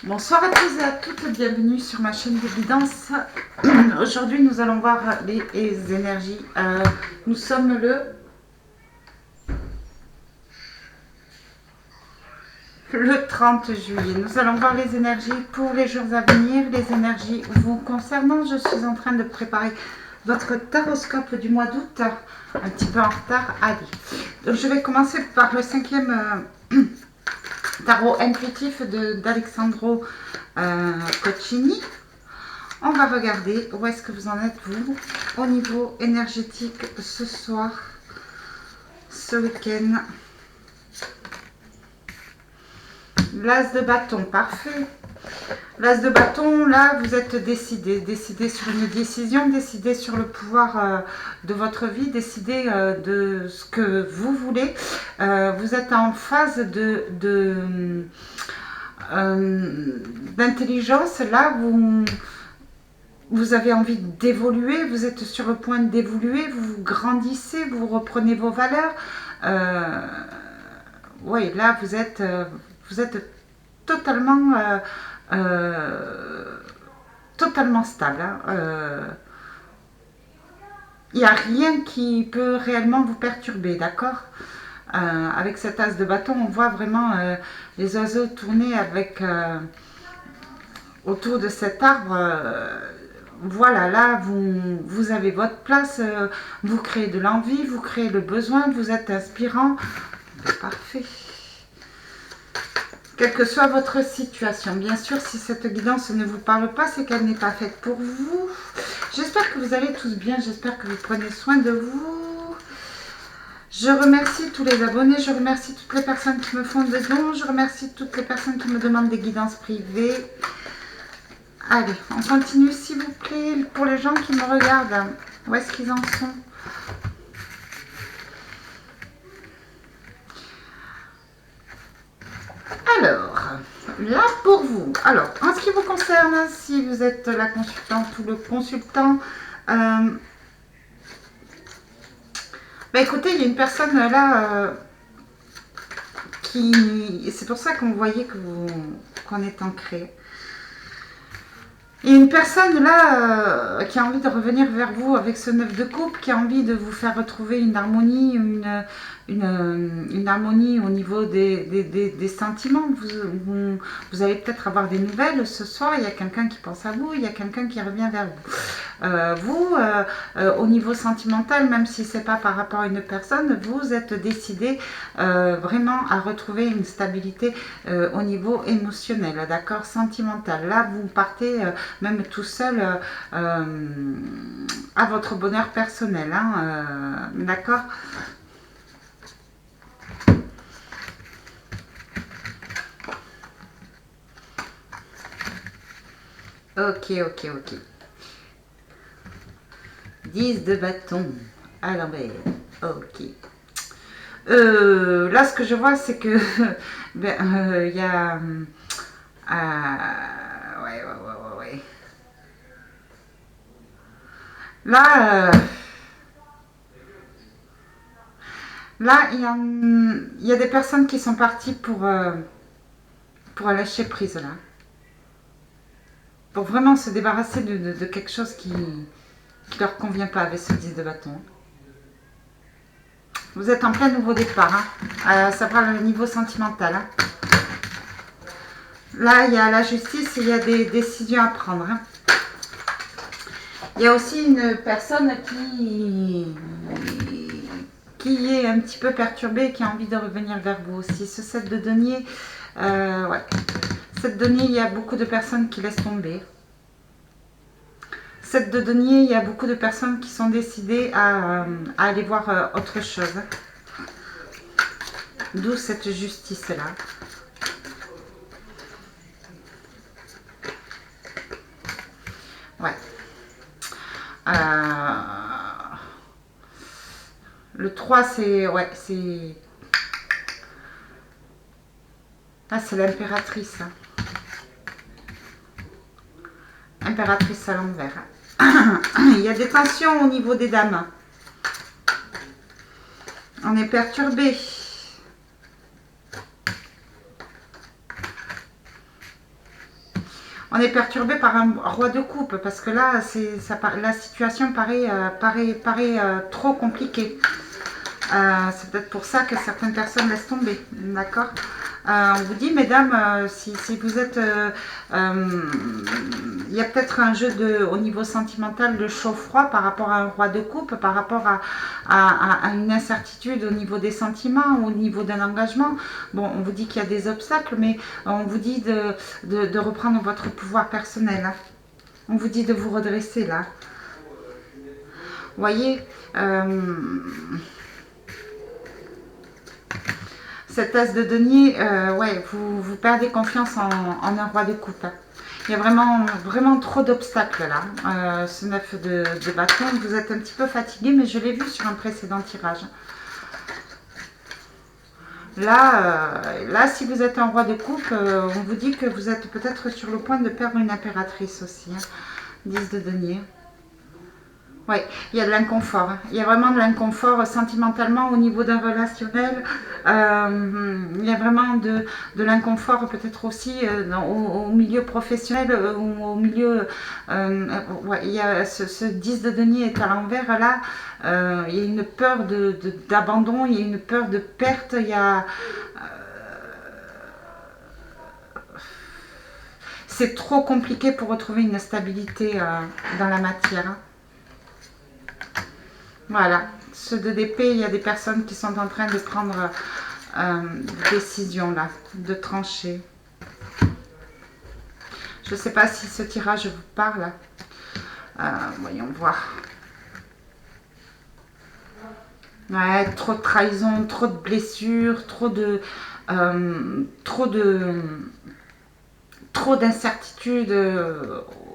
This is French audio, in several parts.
Bonsoir à tous et à toutes, bienvenue sur ma chaîne de guidance. Aujourd'hui nous allons voir les énergies. Nous sommes le 30 juillet. Nous allons voir les énergies pour les jours à venir, les énergies vous concernant. Je suis en train de préparer votre taroscope du mois d'août, un petit peu en retard. Allez, donc je vais commencer par le cinquième tarot intuitif d'Alexandro Coccini. On va regarder où est-ce que vous en êtes vous au niveau énergétique ce soir, ce week-end. L'as de bâton, parfait. L'as de bâton, là, vous êtes décidé sur une décision, décidé sur le pouvoir de votre vie, décidé de ce que vous voulez. Vous êtes en phase d'intelligence. Là, vous avez envie d'évoluer, vous êtes sur le point d'évoluer, vous grandissez, vous reprenez vos valeurs. Oui, là, vous êtes totalement, totalement stable. Il n'y a rien qui peut réellement vous perturber, d'accord? Avec cet as de bâton, on voit vraiment les oiseaux tourner avec autour de cet arbre. Voilà, là, vous avez votre place, vous créez de l'envie, vous créez le besoin, vous êtes inspirant. Parfait. Quelle que soit votre situation, bien sûr, si cette guidance ne vous parle pas, c'est qu'elle n'est pas faite pour vous. J'espère que vous allez tous bien, j'espère que vous prenez soin de vous. Je remercie tous les abonnés, je remercie toutes les personnes qui me font des dons, je remercie toutes les personnes qui me demandent des guidances privées. Allez, on continue s'il vous plaît, pour les gens qui me regardent, où est-ce qu'ils en sont? Alors, là pour vous, alors en ce qui vous concerne, si vous êtes la consultante ou le consultant, écoutez, il y a une personne là qui, c'est pour ça qu'on voyait qu'on est ancré. Il y a une personne là qui a envie de revenir vers vous avec ce 9 de coupe, qui a envie de vous faire retrouver une harmonie, une harmonie au niveau des sentiments. Vous allez peut-être avoir des nouvelles ce soir, il y a quelqu'un qui pense à vous, il y a quelqu'un qui revient vers vous. Au niveau sentimental, même si ce n'est pas par rapport à une personne, vous êtes décidé vraiment à retrouver une stabilité au niveau émotionnel, d'accord, sentimental. Là, vous partez même tout seul à votre bonheur personnel, hein, d'accord. Ok. 10 de bâton à l'envers. Ok. Là, ce que je vois, c'est que il y a... ouais. Là, il y a des personnes qui sont parties pour lâcher prise, là. Pour vraiment se débarrasser de quelque chose qui leur convient pas avec ce 10 de bâton. Vous êtes en plein nouveau départ. Hein. Ça parle au niveau sentimental. Hein. Là, il y a la justice et il y a des décisions à prendre. Hein. Il y a aussi une personne qui est un petit peu perturbée et qui a envie de revenir vers vous aussi. Ce 7 de denier, ouais. 7 de denier, il y a beaucoup de personnes qui laissent tomber. 7 de denier, il y a beaucoup de personnes qui sont décidées à aller voir autre chose. D'où cette justice-là. Ouais. Le 3, c'est... Ouais, c'est... Ah, c'est l'impératrice. Hein. Impératrice à l'envers. Il y a des tensions au niveau des dames. On est perturbé. on est perturbé par un roi de coupe parce que là, la situation paraît trop compliquée. C'est peut-être pour ça que certaines personnes laissent tomber, d'accord. On vous dit, mesdames, si vous êtes... il y a peut-être un jeu au niveau sentimental de chaud-froid par rapport à un roi de coupe, par rapport à une incertitude au niveau des sentiments, au niveau d'un engagement. Bon, on vous dit qu'il y a des obstacles, mais on vous dit de reprendre votre pouvoir personnel. Hein. On vous dit de vous redresser, là. Vous voyez cette as de denier, ouais, vous perdez confiance en un roi de coupe. Hein. Il y a vraiment trop d'obstacles là. Ce 9 de bâton, vous êtes un petit peu fatigué, mais je l'ai vu sur un précédent tirage. Là, si vous êtes un roi de coupe, on vous dit que vous êtes peut-être sur le point de perdre une impératrice aussi. Hein. 10 de denier. Oui, il y a de l'inconfort. Il y a vraiment de l'inconfort sentimentalement au niveau d'un relationnel. Il y a vraiment de l'inconfort peut-être aussi au milieu professionnel ou au milieu... ouais, il y a ce 10 de denier est à l'envers là. Il y a une peur d'abandon, il y a une peur de perte, il y a... c'est trop compliqué pour retrouver une stabilité dans la matière. Hein. Voilà, ce 2 d'épée, il y a des personnes qui sont en train de prendre des décisions là, de trancher. Je ne sais pas si ce tirage vous parle. Voyons voir. Ouais, trop de trahison, trop de blessures, trop d'incertitudes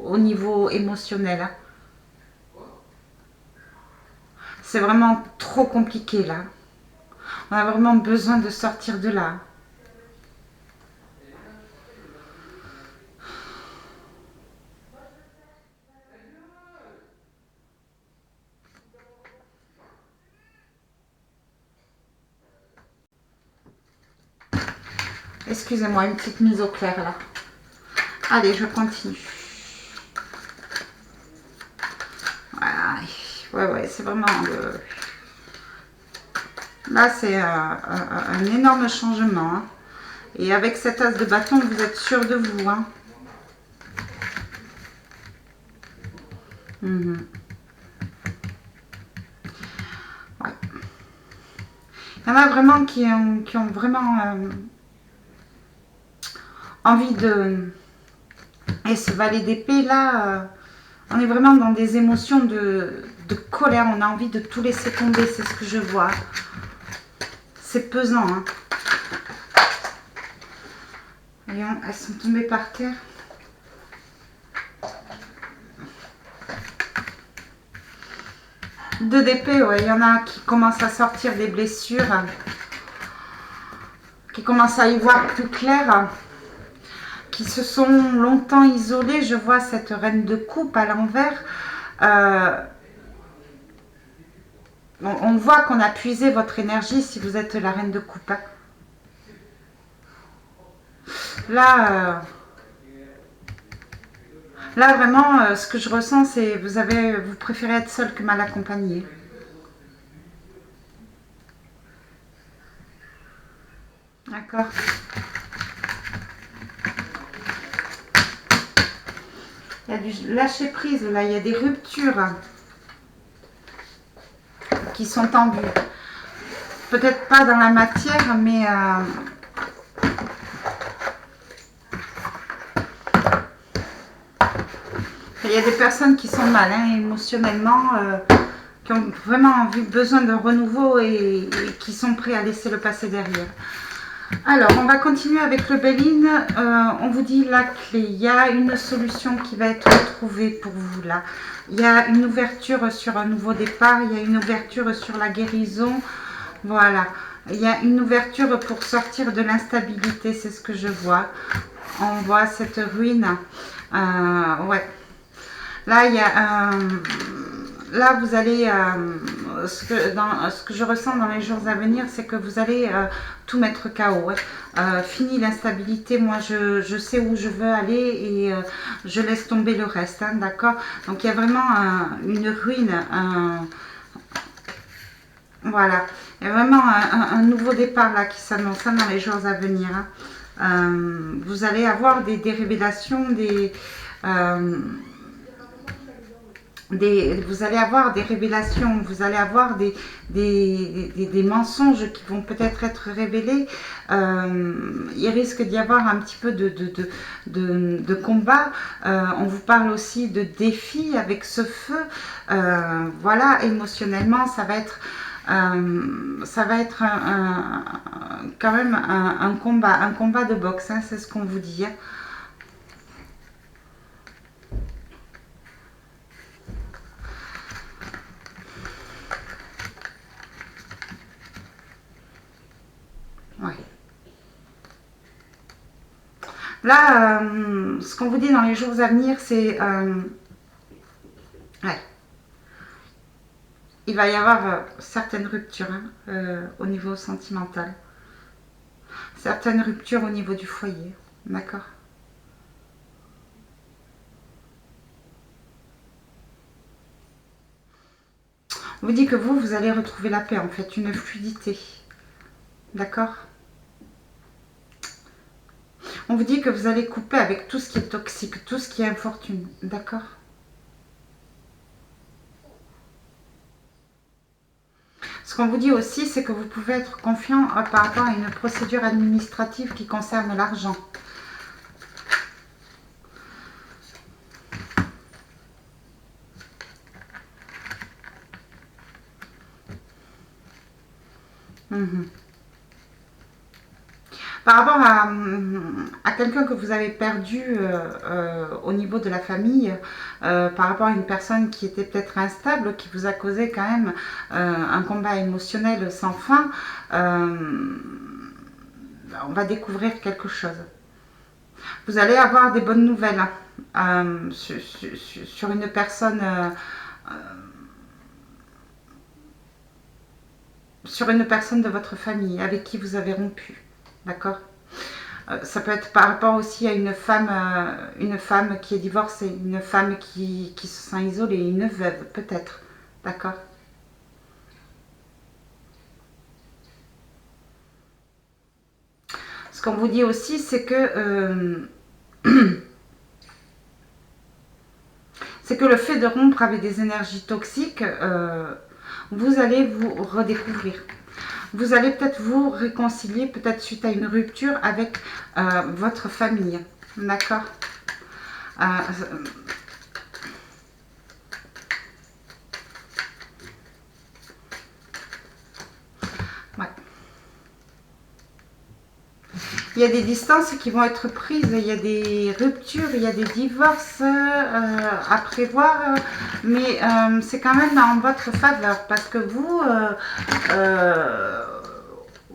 au niveau émotionnel. Hein. C'est vraiment trop compliqué là. On a vraiment besoin de sortir de là. Excusez-moi, une petite mise au clair là. Allez, je continue. Voilà. Ouais, c'est vraiment... Là, c'est un énorme changement. Hein. Et avec cet as de bâton, vous êtes sûr de vous. Hein. Ouais. Il y en a vraiment qui ont vraiment envie de... Et ce valet d'épée, là, on est vraiment dans des émotions de colère. On a envie de tout laisser tomber, c'est ce que je vois. C'est pesant. Hein. Voyons, elles sont tombées par terre. Deux d'épée, ouais, il y en a qui commencent à sortir des blessures, qui commencent à y voir plus clair, qui se sont longtemps isolés. Je vois cette reine de coupe à l'envers. On voit qu'on a puisé votre énergie si vous êtes la reine de coupe. Hein. Là, vraiment, ce que je ressens, c'est vous préférez être seul que mal accompagné. D'accord. Il y a du lâcher prise, là, il y a des ruptures qui sont en vue. Peut-être pas dans la matière, mais... il y a des personnes qui sont mal, hein, émotionnellement, qui ont vraiment besoin de renouveau et qui sont prêts à laisser le passé derrière. Alors, on va continuer avec le Béline. On vous dit la clé. Il y a une solution qui va être trouvée pour vous là. Il y a une ouverture sur un nouveau départ. Il y a une ouverture sur la guérison. Voilà. Il y a une ouverture pour sortir de l'instabilité. C'est ce que je vois. On voit cette ruine. Ouais. Là, il y a là, vous allez, ce que je ressens dans les jours à venir, c'est que vous allez tout mettre KO. Ouais. Fini l'instabilité, moi je sais où je veux aller et je laisse tomber le reste, hein, d'accord. Donc il y a vraiment une ruine, voilà, il y a vraiment un nouveau départ là qui s'annonce dans les jours à venir. Hein. Vous allez avoir des révélations, vous allez avoir des révélations, vous allez avoir des mensonges qui vont peut-être être révélés. Il risque d'y avoir un petit peu de combat. On vous parle aussi de défis avec ce feu. Voilà, émotionnellement, ça va être quand même un combat de boxe, hein, c'est ce qu'on vous dit. Hein. Ouais. Là, ce qu'on vous dit dans les jours à venir, c'est... ouais. Il va y avoir certaines ruptures hein, au niveau sentimental. Certaines ruptures au niveau du foyer. D'accord. On vous dit que vous allez retrouver la paix, en fait, une fluidité. D'accord. On vous dit que vous allez couper avec tout ce qui est toxique, tout ce qui est infortune. D'accord. Ce qu'on vous dit aussi, c'est que vous pouvez être confiant par rapport à une procédure administrative qui concerne l'argent. Par rapport à quelqu'un que vous avez perdu au niveau de la famille, par rapport à une personne qui était peut-être instable, qui vous a causé quand même un combat émotionnel sans fin, on va découvrir quelque chose. Vous allez avoir des bonnes nouvelles sur une personne... sur une personne de votre famille avec qui vous avez rompu. D'accord. Ça peut être par rapport aussi à une femme qui est divorcée, une femme qui se sent isolée, une veuve peut-être. D'accord. Ce qu'on vous dit aussi, c'est que c'est que le fait de rompre avec des énergies toxiques, vous allez vous redécouvrir. Vous allez peut-être vous réconcilier, peut-être suite à une rupture avec votre famille. D'accord. Ouais. Il y a des distances qui vont être prises, il y a des ruptures, il y a des divorces à prévoir, mais c'est quand même en votre faveur parce que vous,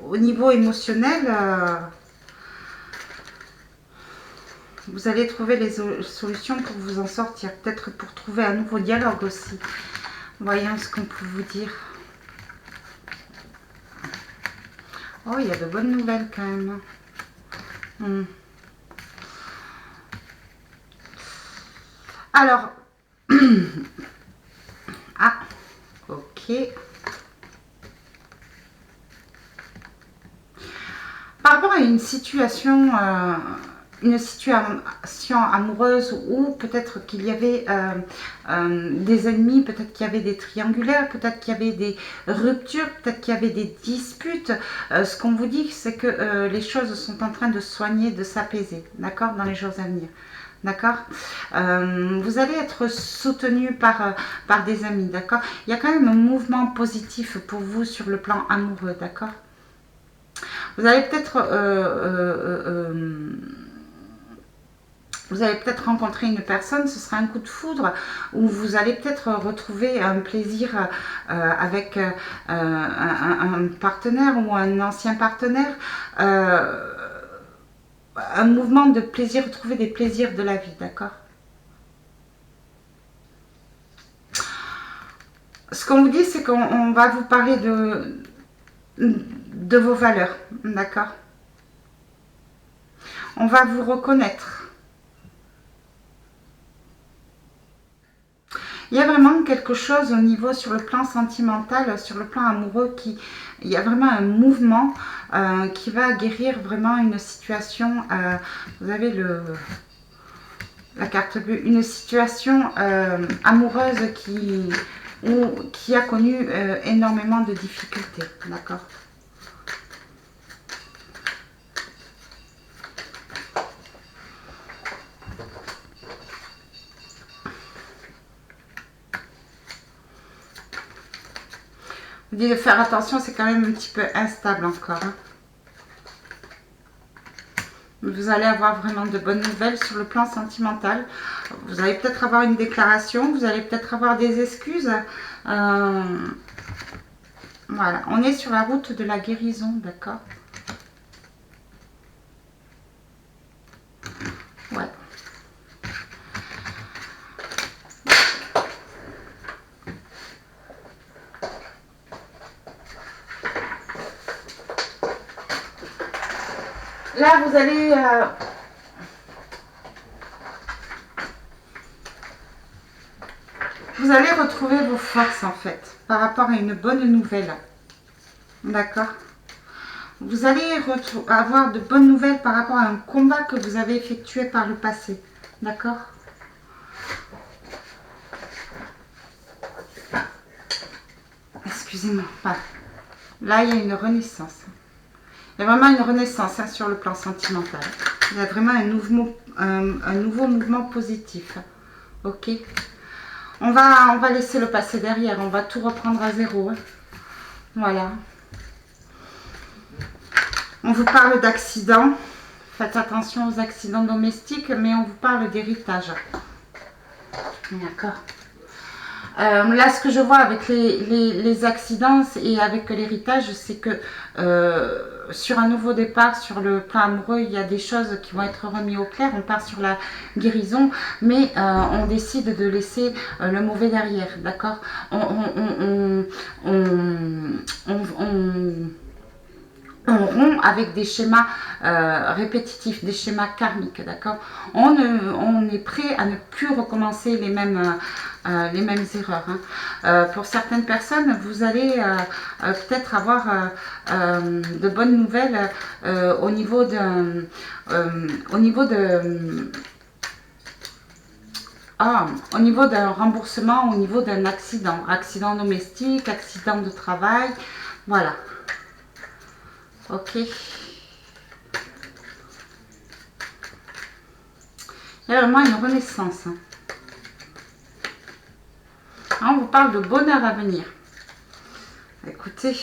au niveau émotionnel, vous allez trouver les solutions pour vous en sortir, peut-être pour trouver un nouveau dialogue aussi. Voyons ce qu'on peut vous dire. Oh, il y a de bonnes nouvelles quand même. Alors, ah, ok. Par rapport à une situation amoureuse où peut-être qu'il y avait des ennemis, peut-être qu'il y avait des triangulaires, peut-être qu'il y avait des ruptures, peut-être qu'il y avait des disputes. Ce qu'on vous dit, c'est que les choses sont en train de se soigner, de s'apaiser, d'accord, dans les jours à venir. D'accord. Vous allez être soutenu par des amis, d'accord. Il y a quand même un mouvement positif pour vous sur le plan amoureux, d'accord. Vous allez peut-être rencontrer une personne, ce sera un coup de foudre, où vous allez peut-être retrouver un plaisir avec un partenaire ou un ancien partenaire. Un mouvement de plaisir, retrouver des plaisirs de la vie, d'accord. Ce qu'on vous dit, c'est qu'on va vous parler de vos valeurs, d'accord? On va vous reconnaître. Il y a vraiment quelque chose au niveau sur le plan sentimental, sur le plan amoureux, il y a vraiment un mouvement qui va guérir vraiment une situation. Vous avez la carte bleue, une situation amoureuse qui a connu énormément de difficultés, d'accord? Vous dites de faire attention, c'est quand même un petit peu instable encore. Hein. Vous allez avoir vraiment de bonnes nouvelles sur le plan sentimental. Vous allez peut-être avoir une déclaration, vous allez peut-être avoir des excuses. Voilà, on est sur la route de la guérison, d'accord? Ouais. Là, vous allez... vous allez retrouver vos forces, en fait, par rapport à une bonne nouvelle. D'accord? Vous allez avoir de bonnes nouvelles par rapport à un combat que vous avez effectué par le passé. D'accord? Excusez-moi. Voilà. Là, il y a une renaissance. Il y a vraiment une renaissance hein, sur le plan sentimental. Il y a vraiment un nouveau mouvement positif. Ok? On va laisser le passé derrière. On va tout reprendre à zéro. Hein. Voilà. On vous parle d'accidents. Faites attention aux accidents domestiques, mais on vous parle d'héritage. D'accord. Là, ce que je vois avec les accidents et avec l'héritage, c'est que sur un nouveau départ, sur le plan amoureux, il y a des choses qui vont être remises au clair. On part sur la guérison, mais on décide de laisser le mauvais derrière, d'accord? On rompt avec des schémas répétitifs, des schémas karmiques, d'accord? On est prêt à ne plus recommencer les mêmes erreurs. Hein. Pour certaines personnes, vous allez peut-être avoir de bonnes nouvelles au niveau de... au niveau d'un remboursement, au niveau d'un accident domestique, accident de travail, voilà. Ok. Il y a vraiment une renaissance. Hein. On vous parle de bonheur à venir. Écoutez,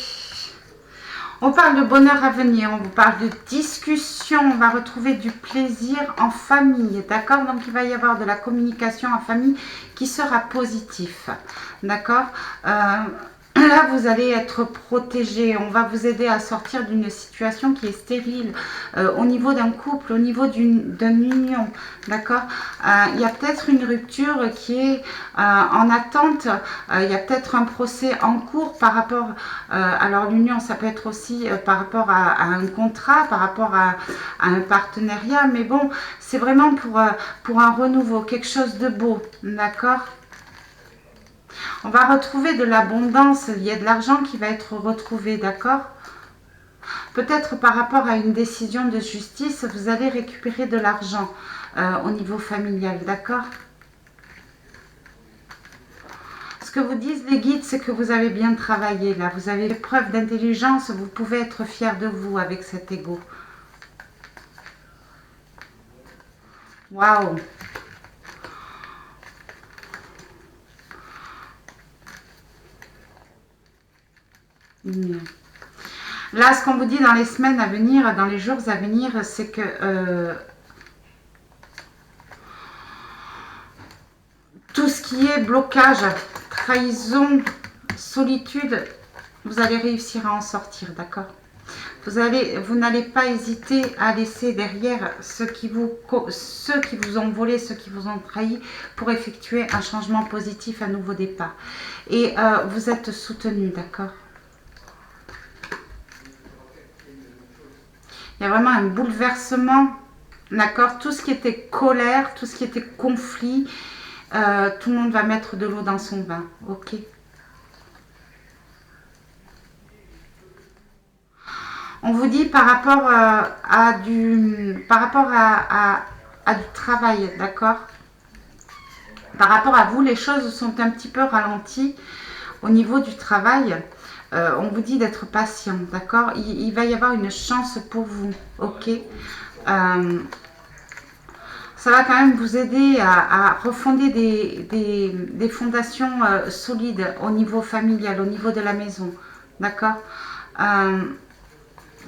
on parle de bonheur à venir, on vous parle de discussion, on va retrouver du plaisir en famille, d'accord? Donc il va y avoir de la communication en famille qui sera positif, d'accord? Là, vous allez être protégé. On va vous aider à sortir d'une situation qui est stérile au niveau d'un couple, au niveau d'une union. D'accord? Il y a peut-être une rupture qui est en attente. Il y a peut-être un procès en cours par rapport... alors, l'union, ça peut être aussi par rapport à un contrat, par rapport à un partenariat. Mais bon, c'est vraiment pour un renouveau, quelque chose de beau. D'accord? On va retrouver de l'abondance, il y a de l'argent qui va être retrouvé, d'accord? Peut-être par rapport à une décision de justice, vous allez récupérer de l'argent au niveau familial, d'accord? Ce que vous disent les guides, c'est que vous avez bien travaillé là, vous avez preuve d'intelligence, vous pouvez être fier de vous avec cet ego. Waouh! Là, ce qu'on vous dit dans les semaines à venir, dans les jours à venir, c'est que tout ce qui est blocage, trahison, solitude, vous allez réussir à en sortir, d'accord? Vous n'allez pas hésiter à laisser derrière ceux qui vous ont volé, ceux qui vous ont trahi, pour effectuer un changement positif, un nouveau départ. Et vous êtes soutenu, d'accord? Il y a vraiment un bouleversement, d'accord? Tout ce qui était colère, tout ce qui était conflit, tout le monde va mettre de l'eau dans son bain, ok? On vous dit par rapport à du travail, d'accord? Par rapport à vous, les choses sont un petit peu ralenties au niveau du travail. On vous dit d'être patient, d'accord? Il va y avoir une chance pour vous, ok? Ça va quand même vous aider à refonder des fondations solides au niveau familial, au niveau de la maison, d'accord?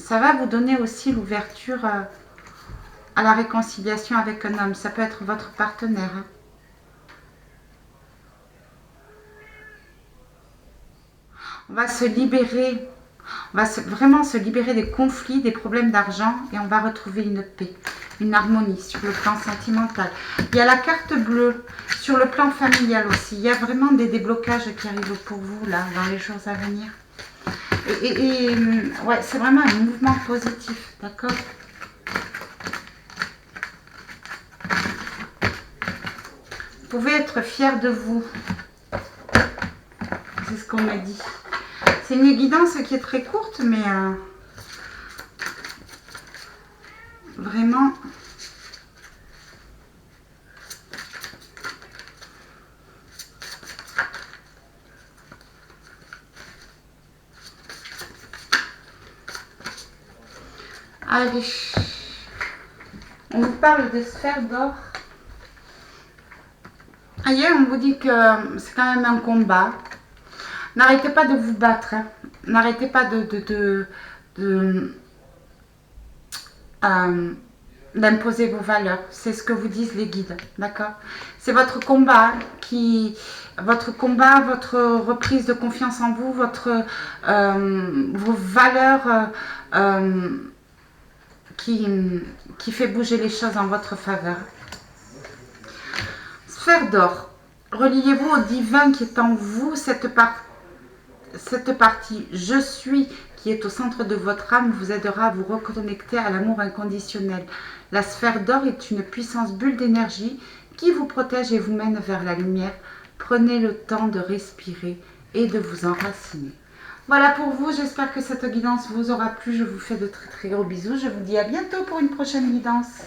Ça va vous donner aussi l'ouverture à la réconciliation avec un homme. Ça peut être votre partenaire. Hein. On va se libérer, vraiment se libérer des conflits, des problèmes d'argent et on va retrouver une paix, une harmonie sur le plan sentimental. Il y a la carte bleue sur le plan familial aussi. Il y a vraiment des déblocages qui arrivent pour vous là dans les jours à venir. Ouais, c'est vraiment un mouvement positif, d'accord? Vous pouvez être fier de vous. C'est ce qu'on m'a dit. C'est une guidance qui est très courte, mais vraiment... Allez, on vous parle de sphères d'or. Ailleurs, on vous dit que c'est quand même un combat. N'arrêtez pas de vous battre. Hein. N'arrêtez pas d'imposer vos valeurs. C'est ce que vous disent les guides. D'accord? C'est votre combat votre reprise de confiance en vous, vos valeurs qui fait bouger les choses en votre faveur. Sphère d'or. Reliez-vous au divin qui est en vous, cette partie je suis qui est au centre de votre âme vous aidera à vous reconnecter à l'amour inconditionnel. La sphère d'or est une puissance bulle d'énergie qui vous protège et vous mène vers la lumière. Prenez le temps de respirer et de vous enraciner. Voilà pour vous, j'espère que cette guidance vous aura plu. Je vous fais de très très gros bisous. Je vous dis à bientôt pour une prochaine guidance.